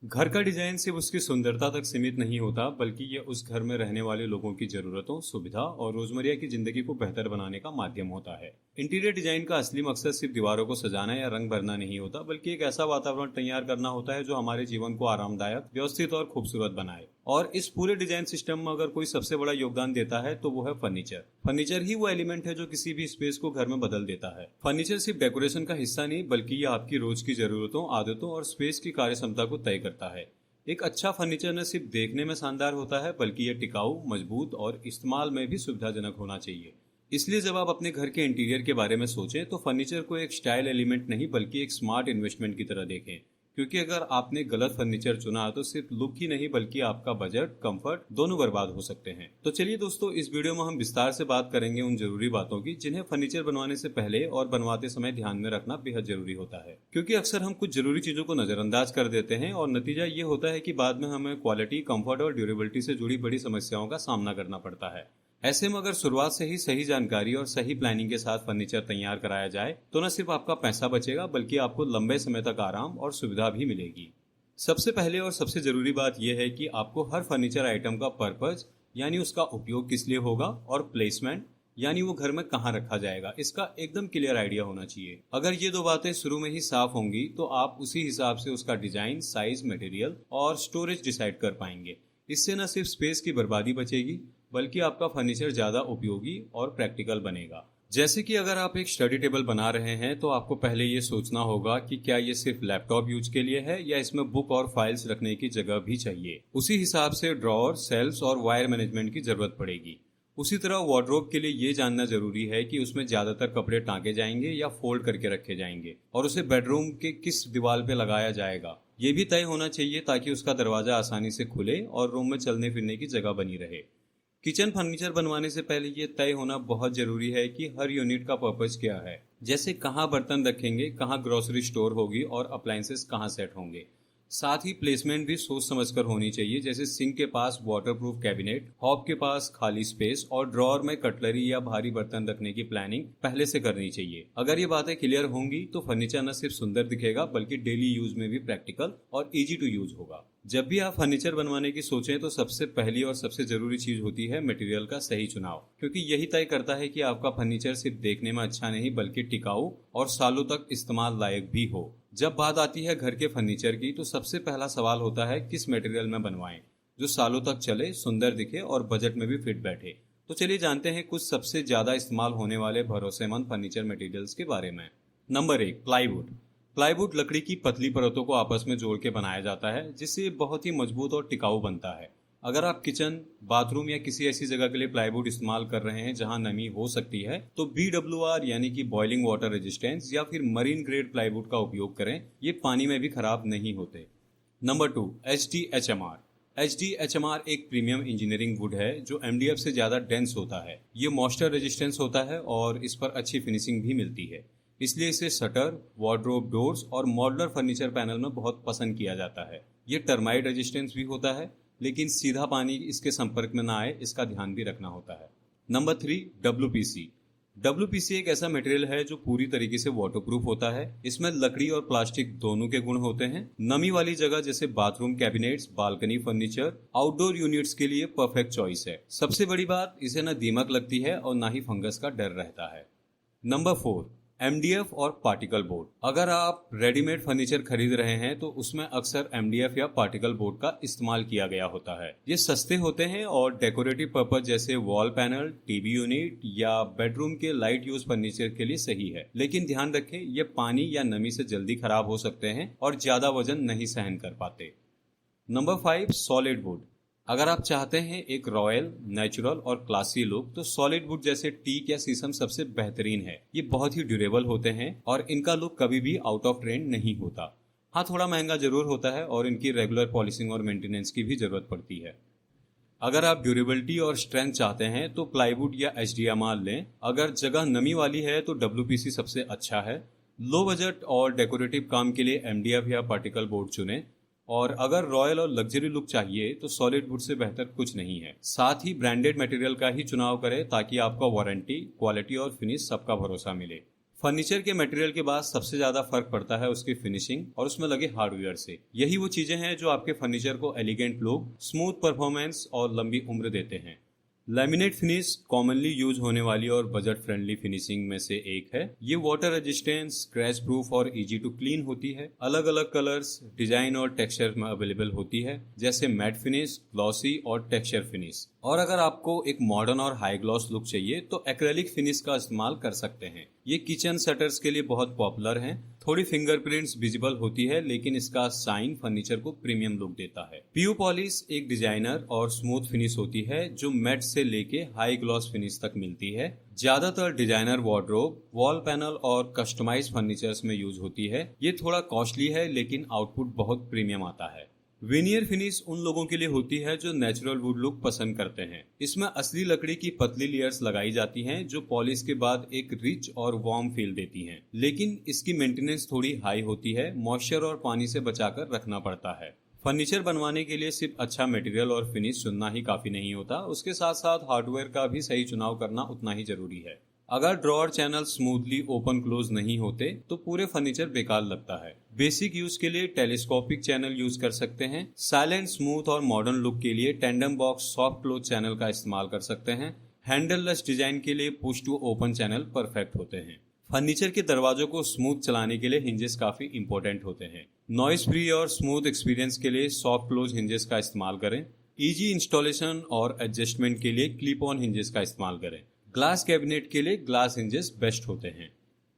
घर का डिजाइन सिर्फ उसकी सुंदरता तक सीमित नहीं होता, बल्कि ये उस घर में रहने वाले लोगों की जरूरतों, सुविधा और रोजमर्रा की जिंदगी को बेहतर बनाने का माध्यम होता है। इंटीरियर डिजाइन का असली मकसद सिर्फ दीवारों को सजाना या रंग भरना नहीं होता, बल्कि एक ऐसा वातावरण तैयार करना होता है जो हमारे जीवन को आरामदायक, व्यवस्थित और खूबसूरत बनाए। और इस पूरे डिजाइन सिस्टम में अगर कोई सबसे बड़ा योगदान देता है तो वो है फर्नीचर। फर्नीचर ही वो एलिमेंट है जो किसी भी स्पेस को घर में बदल देता है। फर्नीचर सिर्फ डेकोरेशन का हिस्सा नहीं, बल्कि ये आपकी रोज की जरूरतों, आदतों और स्पेस की कार्य क्षमता को तय करता है। एक अच्छा फर्नीचर न सिर्फ देखने में शानदार होता है, बल्कि ये टिकाऊ, मजबूत और इस्तेमाल में भी सुविधाजनक होना चाहिए। इसलिए जब आप अपने घर के इंटीरियर के बारे में सोचें तो फर्नीचर को एक स्टाइल एलिमेंट नहीं, बल्कि एक स्मार्ट इन्वेस्टमेंट की तरह देखें। क्योंकि अगर आपने गलत फर्नीचर चुना तो सिर्फ लुक ही नहीं, बल्कि आपका बजट, कंफर्ट दोनों बर्बाद हो सकते हैं। तो चलिए दोस्तों, इस वीडियो में हम विस्तार से बात करेंगे उन जरूरी बातों की जिन्हें फर्नीचर बनवाने से पहले और बनवाते समय ध्यान में रखना बेहद जरूरी होता है। क्योंकि अक्सर हम कुछ जरूरी चीजों को नजरअंदाज कर देते हैं और नतीजा ये होता है कि बाद में हमें क्वालिटी, कंफर्ट और ड्यूरेबिलिटी से जुड़ी बड़ी समस्याओं का सामना करना पड़ता है। ऐसे में अगर शुरुआत से ही सही जानकारी और सही प्लानिंग के साथ फर्नीचर तैयार कराया जाए तो न सिर्फ आपका पैसा बचेगा, बल्कि आपको लंबे समय तक आराम और सुविधा भी मिलेगी। सबसे पहले और सबसे जरूरी बात यह है कि आपको हर फर्नीचर आइटम का पर्पज, यानी उसका उपयोग किस लिए होगा, और प्लेसमेंट, यानी वो घर में कहाँ रखा जाएगा, इसका एकदम क्लियर आइडिया होना चाहिए। अगर ये दो बातें शुरू में ही साफ होंगी तो आप उसी हिसाब से उसका डिजाइन, साइज, मटेरियल और स्टोरेज डिसाइड कर पाएंगे। इससे न सिर्फ स्पेस की बर्बादी बचेगी, बल्कि आपका फर्नीचर ज्यादा उपयोगी और प्रैक्टिकल बनेगा। जैसे कि अगर आप एक स्टडी टेबल बना रहे हैं तो आपको पहले ये सोचना होगा कि क्या ये सिर्फ लैपटॉप यूज के लिए है या इसमें बुक और फाइल्स रखने की जगह भी चाहिए। उसी हिसाब से ड्रॉअर, सेल्फ्स और वायर मैनेजमेंट की जरूरत पड़ेगी। उसी तरह वार्डरोब के लिए ये जानना जरूरी है कि उसमें ज्यादातर कपड़े टांगे जाएंगे या फोल्ड करके रखे जाएंगे, और उसे बेडरूम के किस दीवार पे लगाया जाएगा ये भी तय होना चाहिए, ताकि उसका दरवाजा आसानी से खुले और रूम में चलने फिरने की जगह बनी रहे। किचन फर्नीचर बनवाने से पहले ये तय होना बहुत जरूरी है कि हर यूनिट का पर्पज क्या है। जैसे कहाँ बर्तन रखेंगे, कहाँ ग्रोसरी स्टोर होगी और अप्लायंसेस कहाँ सेट होंगे। साथ ही प्लेसमेंट भी सोच समझकर होनी चाहिए, जैसे सिंक के पास वाटरप्रूफ कैबिनेट, हॉब के पास खाली स्पेस और ड्रॉअर में कटलरी या भारी बर्तन रखने की प्लानिंग पहले से करनी चाहिए। अगर ये बातें क्लियर होंगी तो फर्नीचर न सिर्फ सुंदर दिखेगा, बल्कि डेली यूज में भी प्रैक्टिकल और इजी टू यूज होगा। जब भी आप फर्नीचर बनवाने की सोचें तो सबसे पहली और सबसे जरूरी चीज होती है मटेरियल का सही चुनाव, क्योंकि यही तय करता है कि आपका फर्नीचर सिर्फ देखने में अच्छा नहीं, बल्कि टिकाऊ और सालों तक इस्तेमाल लायक भी हो। जब बात आती है घर के फर्नीचर की तो सबसे पहला सवाल होता है किस मटेरियल में बनवाएं जो सालों तक चले, सुंदर दिखे और बजट में भी फिट बैठे। तो चलिए जानते हैं कुछ सबसे ज्यादा इस्तेमाल होने वाले भरोसेमंद फर्नीचर मटेरियल्स के बारे में। Number 1, plywood. प्लाईवुड लकड़ी की पतली परतों को आपस में जोड़ के बनाया जाता है, जिससे ये बहुत ही मजबूत और टिकाऊ बनता है। अगर आप किचन, बाथरूम या किसी ऐसी जगह के लिए प्लाईवुड इस्तेमाल कर रहे हैं जहां नमी हो सकती है तो BWR यानी कि बॉइलिंग वाटर रेजिस्टेंस या फिर मरीन ग्रेड प्लाईवुड का उपयोग करें। ये पानी में भी खराब नहीं होते। Number 2, HDHMR। HDHMR एक प्रीमियम इंजीनियरिंग वुड है जो MDF से ज्यादा डेंस होता है। ये मॉइस्चर रेजिस्टेंस होता है और इस पर अच्छी फिनिशिंग भी मिलती है। इसलिए इसे शटर, वार्डरोब डोर्स और मॉड्यूलर फर्नीचर पैनल में बहुत पसंद किया जाता है। ये टर्माइट रेजिस्टेंस भी होता है, लेकिन सीधा पानी इसके संपर्क में ना आए, इसका ध्यान भी रखना होता है। Number 3, WPC। WPC एक ऐसा मटेरियल है जो पूरी तरीके से वाटरप्रूफ होता है। इसमें लकड़ी और प्लास्टिक दोनों के गुण होते हैं। नमी वाली जगह जैसे bathroom cabinets, balcony furniture, outdoor units के लिए परफेक्ट चॉइस है। सबसे बड़ी बात, इसे न दीमक लगती है और ना ही फंगस का डर रहता है। नंबर 4, MDF और पार्टिकल बोर्ड। अगर आप रेडीमेड फर्नीचर खरीद रहे हैं तो उसमें अक्सर MDF या पार्टिकल बोर्ड का इस्तेमाल किया गया होता है। ये सस्ते होते हैं और डेकोरेटिव पर्पज जैसे वॉल पैनल, टीवी यूनिट या बेडरूम के लाइट यूज फर्नीचर के लिए सही है। लेकिन ध्यान रखें, ये पानी या नमी से जल्दी खराब हो सकते हैं और ज्यादा वजन नहीं सहन कर पाते। Number 5, solid wood. अगर आप चाहते हैं एक रॉयल, नेचुरल और क्लासी लुक तो सॉलिड वुड जैसे टीक या शीशम सबसे बेहतरीन है। ये बहुत ही ड्यूरेबल होते हैं और इनका लुक कभी भी आउट ऑफ ट्रेंड नहीं होता। हाँ, थोड़ा महंगा जरूर होता है और इनकी रेगुलर पॉलिशिंग और मेंटेनेंस की भी जरूरत पड़ती है। अगर आप ड्यूरेबिलिटी और स्ट्रेंथ चाहते हैं तो प्लाईवुड या HDMR लें। अगर जगह नमी वाली है तो WPC सबसे अच्छा है। लो बजट और डेकोरेटिव काम के लिए MDF या पार्टिकल बोर्ड चुनें। और अगर रॉयल और लग्जरी लुक चाहिए तो सॉलिड वुड से बेहतर कुछ नहीं है। साथ ही ब्रांडेड मटेरियल का ही चुनाव करें ताकि आपको वारंटी, क्वालिटी और फिनिश सबका भरोसा मिले। फर्नीचर के मटेरियल के बाद सबसे ज्यादा फर्क पड़ता है उसकी फिनिशिंग और उसमें लगे हार्डवेयर से। यही वो चीजें हैं जो आपके फर्नीचर को एलिगेंट लुक, स्मूथ परफॉर्मेंस और लंबी उम्र देते हैं। लैमिनेट फिनिश कॉमनली यूज होने वाली और बजट फ्रेंडली फिनिशिंग में से एक है। ये वाटर रेजिस्टेंस, स्क्रैच प्रूफ और इजी टू क्लीन होती है। अलग अलग कलर्स, डिजाइन और टेक्सचर में अवेलेबल होती है, जैसे मैट फिनिश, ग्लॉसी और टेक्सचर फिनिश। और अगर आपको एक मॉडर्न और हाई ग्लॉस लुक चाहिए तो एक्रेलिक फिनिश का इस्तेमाल कर सकते हैं। ये किचन सेटर्स के लिए बहुत पॉपुलर हैं। थोड़ी फिंगरप्रिंट्स विजिबल होती है, लेकिन इसका शाइन फर्नीचर को प्रीमियम लुक देता है। पीयू पॉलिश एक डिजाइनर और स्मूथ फिनिश होती है जो मैट से लेके हाई ग्लॉस फिनिश तक मिलती है। ज्यादातर डिजाइनर वार्डरोब, वॉल पैनल और कस्टमाइज फर्नीचर्स में यूज होती है। ये थोड़ा कॉस्टली है, लेकिन आउटपुट बहुत प्रीमियम आता है। वेनियर फिनिश उन लोगों के लिए होती है जो नेचुरल वुड लुक पसंद करते हैं। इसमें असली लकड़ी की पतली लेयर्स लगाई जाती हैं जो पॉलिश के बाद एक रिच और वार्म फील देती हैं। लेकिन इसकी मेंटेनेंस थोड़ी हाई होती है, मॉइस्चर और पानी से बचाकर रखना पड़ता है। फर्नीचर बनवाने के लिए सिर्फ अच्छा मटेरियल और फिनिश चुनना ही काफी नहीं होता, उसके साथ साथ हार्डवेयर का भी सही चुनाव करना उतना ही जरूरी है। अगर drawer channel smoothly open close नहीं होते तो पूरे फर्नीचर बेकार लगता है। बेसिक यूज के लिए टेलीस्कोपिक चैनल यूज कर सकते हैं। साइलेंट, स्मूथ और मॉडर्न लुक के लिए tandem box soft close channel का इस्तेमाल कर सकते हैं। हैंडल लेस डिजाइन के लिए push to open channel perfect होते हैं। फर्नीचर के दरवाजों को स्मूथ चलाने के लिए हिंजेस काफी इंपॉर्टेंट होते हैं। नॉइज फ्री और स्मूथ एक्सपीरियंस के लिए सॉफ्ट क्लोज हिंजेस का इस्तेमाल करें। इजी इंस्टॉलेशन और एडजस्टमेंट के लिए क्लिप ऑन हिंजेस का इस्तेमाल करें। ग्लास कैबिनेट के लिए ग्लास हिंजेस बेस्ट होते हैं।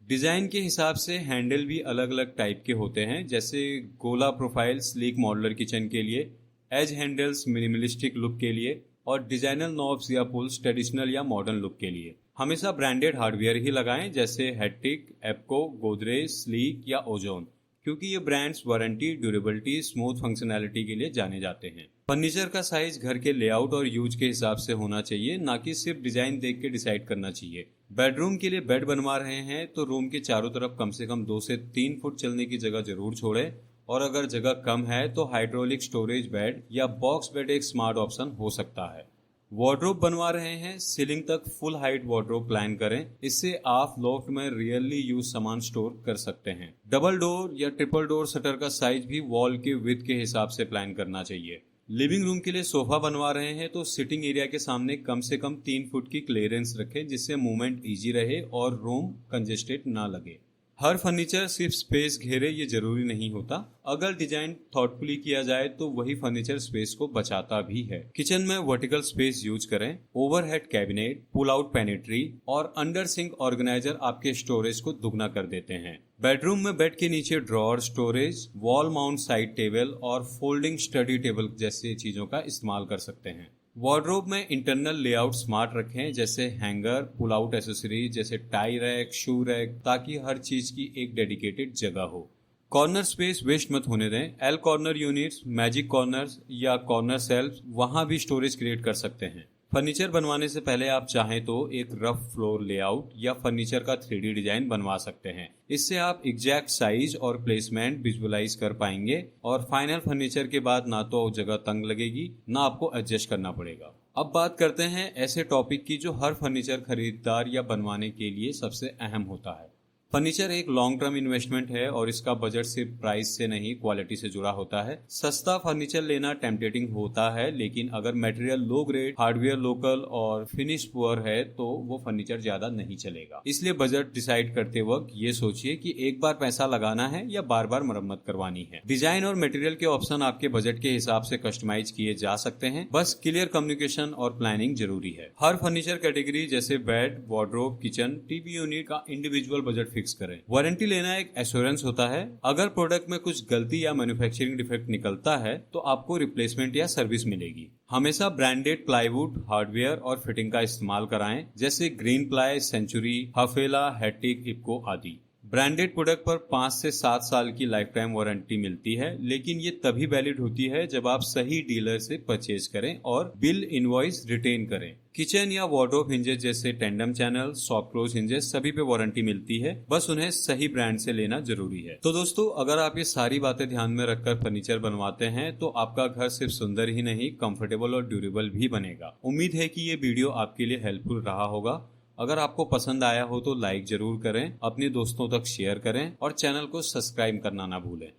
डिजाइन के हिसाब से हैंडल भी अलग अलग टाइप के होते हैं, जैसे गोला प्रोफाइल स्लीक मॉड्यूलर किचन के लिए, एज हैंडल्स मिनिमलिस्टिक लुक के लिए और डिजाइनर नॉब्स या पुल्स ट्रेडिशनल या मॉडर्न लुक के लिए। हमेशा ब्रांडेड हार्डवेयर ही लगाएं, जैसे हैट्रिक, एप्को, गोदरेज, स्लीक या ओजोन, क्योंकि ये brands warranty, durability, smooth functionality के लिए जाने जाते हैं। फर्नीचर का साइज घर के लेआउट और यूज के हिसाब से होना चाहिए, ना कि सिर्फ डिजाइन देख के डिसाइड करना चाहिए। बेडरूम के लिए बेड बनवा रहे हैं तो रूम के चारों तरफ कम से कम 2 से 3 फुट चलने की जगह जरूर छोड़ें, और अगर जगह कम है तो हाइड्रोलिक स्टोरेज बेड या बॉक्स बेड एक स्मार्ट ऑप्शन हो सकता है। वार्डरोब बनवा रहे हैं, सीलिंग तक फुल हाइट वार्डरोब प्लान करें, इससे आप लॉफ्ट में रियरली यूज सामान स्टोर कर सकते हैं। डबल डोर या ट्रिपल डोर शटर का साइज भी वॉल के विड्थ के हिसाब से प्लान करना चाहिए। लिविंग रूम के लिए सोफा बनवा रहे हैं तो सिटिंग एरिया के सामने कम से कम 3 फुट की क्लियरेंस रखें, जिससे मूवमेंट इजी रहे और रूम कंजेस्टेड ना लगे। हर फर्नीचर सिर्फ स्पेस घेरे ये जरूरी नहीं होता। अगर डिजाइन थॉटफुली किया जाए तो वही फर्नीचर स्पेस को बचाता भी है। किचन में वर्टिकल स्पेस यूज करें। ओवरहेड कैबिनेट, पुल आउट पैनिट्री और अंडर सिंक ऑर्गेनाइजर आपके स्टोरेज को दुगना कर देते हैं। बेडरूम में बेड के नीचे drawer, storage, wall mount side table और फोल्डिंग स्टडी टेबल जैसी चीजों का इस्तेमाल कर सकते हैं। वार्डरोब में इंटरनल लेआउट स्मार्ट रखें, जैसे हैंगर, पुल आउट एसेसरीज जैसे टाई रैक, शू रैक, ताकि हर चीज की एक डेडिकेटेड जगह हो। कॉर्नर स्पेस वेस्ट मत होने दें। L corner units, magic corners या कॉर्नर सेल्फ, वहां भी स्टोरेज क्रिएट कर सकते हैं। फर्नीचर बनवाने से पहले आप चाहें तो एक रफ फ्लोर लेआउट या फर्नीचर का 3D डिजाइन बनवा सकते हैं। इससे आप एग्जैक्ट साइज और प्लेसमेंट विजुअलाइज कर पाएंगे और फाइनल फर्नीचर के बाद ना तो जगह तंग लगेगी, ना आपको एडजस्ट करना पड़ेगा। अब बात करते हैं ऐसे टॉपिक की जो हर फर्नीचर खरीदार या बनवाने के लिए सबसे अहम होता है। फर्नीचर एक लॉन्ग टर्म इन्वेस्टमेंट है और इसका बजट सिर्फ प्राइस से नहीं, क्वालिटी से जुड़ा होता है। सस्ता फर्नीचर लेना टेम्पटेटिंग होता है, लेकिन अगर material low grade, hardware local और फिनिश पुअर है तो वो फर्नीचर ज्यादा नहीं चलेगा। इसलिए बजट डिसाइड करते वक्त ये सोचिए कि एक बार पैसा लगाना है या बार बार मरम्मत करवानी है। डिजाइन और मटेरियल के ऑप्शन आपके बजट के हिसाब से कस्टमाइज किए जा सकते हैं, बस क्लियर कम्युनिकेशन और प्लानिंग जरूरी है। हर फर्नीचर कैटेगरी जैसे bed, wardrobe, kitchen, TV unit का इंडिविजुअल बजट फिक्स करें। वारंटी लेना एक एश्योरेंस होता है। अगर प्रोडक्ट में कुछ गलती या मैन्युफैक्चरिंग डिफेक्ट निकलता है तो आपको रिप्लेसमेंट या सर्विस मिलेगी। हमेशा ब्रांडेड प्लाईवुड, हार्डवेयर और फिटिंग का इस्तेमाल कराएं, जैसे ग्रीन प्लाई, सेंचुरी, हफेला, हैट्रिक, इप्को आदि। ब्रांडेड प्रोडक्ट पर 5 से 7 साल की लाइफ टाइम वारंटी मिलती है, लेकिन ये तभी वैलिड होती है जब आप सही डीलर से परचेज करें और बिल इनवॉइस रिटेन करें। किचन या वार्डरोब हिंजेस जैसे tandem channel, soft close hinges सभी पे वारंटी मिलती है, बस उन्हें सही ब्रांड से लेना जरूरी है। तो दोस्तों, अगर आप ये सारी बातें ध्यान में रखकर फर्नीचर बनवाते हैं तो आपका घर सिर्फ सुंदर ही नहीं, कंफर्टेबल और ड्यूरेबल भी बनेगा। उम्मीद है कि ये वीडियो आपके लिए हेल्पफुल रहा होगा। अगर आपको पसंद आया हो तो लाइक जरूर करें, अपने दोस्तों तक शेयर करें और चैनल को सब्सक्राइब करना ना भूलें।